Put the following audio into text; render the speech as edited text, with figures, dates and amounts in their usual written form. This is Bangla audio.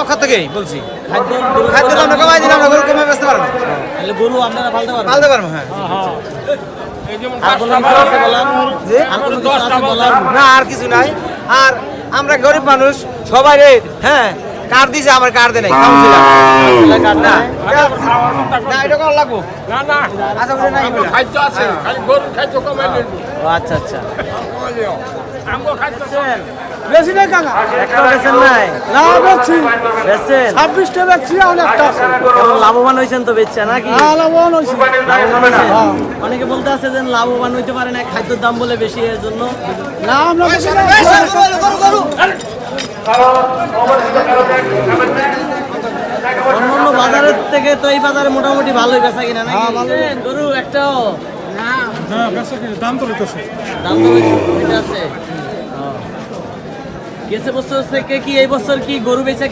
পক্ষ থেকেই বলছি খাদ্য খাদ্য দাম কমাই দিলাম না, গরু কমাই বেচতে পারবো, তাহলে গরু আপনারা পালতে পারবেন? পালতে পারবো। হ্যাঁ আর কোনো কিছু আছে বলার? জি? আর কোনো কিছু আছে বলার? না আর কিছু নাই। আর আমরা গরিব মানুষ সবাই রে, হ্যাঁ কার্ড দিছে, আমার কার্ড দেয় নাই, কাউন্সিলর কাউন্সিলর কার্ড না নাই? না এটা করা লাগবো আচ্ছা বলে নাই বলে। ও আচ্ছা আচ্ছা। বেশি নেই কাকা, একটা বেচেন নাই? না বেচছি বেচছেন? 26টা বেচছি, অনেকটা আছে। কেমন লাভবান হয়েছেন তো বেচছে নাকি? লাভবান হয়েছি। লাভবান হয়েছেন? অনেকে বলতে আছে যে লাভবান হইতে পারে না, খাদ্যের দাম বলে বেশি, এর জন্য। না আমরা বেশি না। অন্যান্য বাজারের থেকে তো এই বাজারে মোটামুটি ভালোই বেচা কিনা নাকি? গরু একটাও দাম তো লইতেছে। দাম তো বেশি আছে। গেছে বছর থেকে কি এই বছর কি গরু বেচা